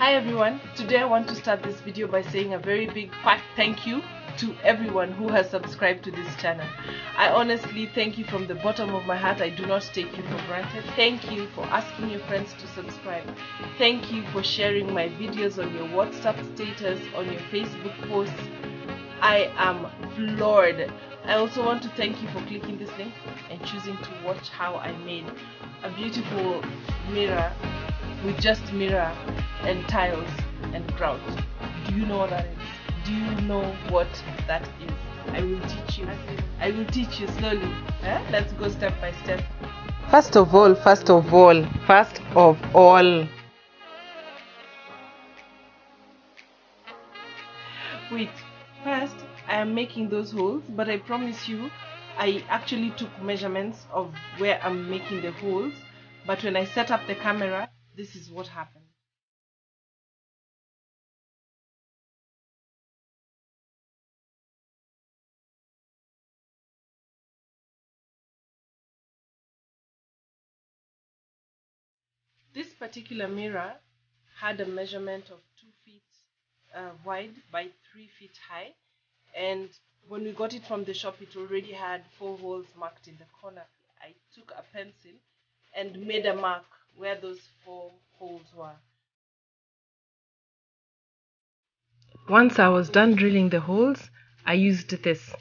Hi everyone, today I want to start this video by saying a very big fat thank you to everyone who has subscribed to this channel. I honestly thank you from the bottom of my heart. I do not take you for granted. Thank you for asking your friends to subscribe. Thank you for sharing my videos on your WhatsApp status, on your Facebook posts. I am floored. I also want to thank you for clicking this link and choosing to watch how I made a beautiful mirror with just mirror and tiles and grout. Do you know what that is? Do you know what that is? I will teach you. I will teach you slowly. Let's go step by step. First of all. Wait, first I am making those holes, but I promise you I actually took measurements of where I'm making the holes, but when I set up the camera, this is what happened. This particular mirror had a measurement of 2 feet wide by 3 feet high, and when we got it from the shop it already had 4 holes marked in the corner. I took a pencil and made a mark where those 4 holes were. Once I was done drilling the holes, I used this.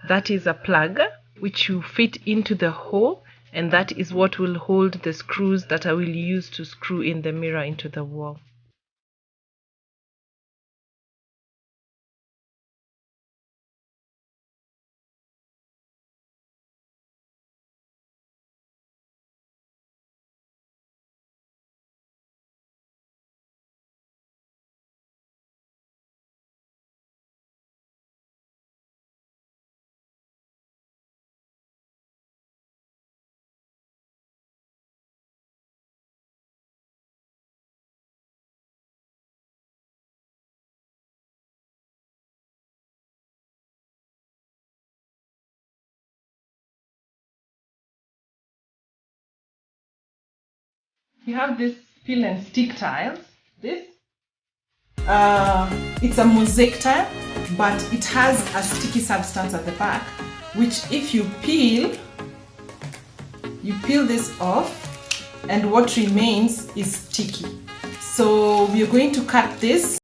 That is a plug which you fit into the hole, and that is what will hold the screws that I will use to screw in the mirror into the wall. You have this peel and stick tiles. This it's a mosaic tile, but it has a sticky substance at the back, which if you peel this off, and what remains is sticky. So we are going to cut this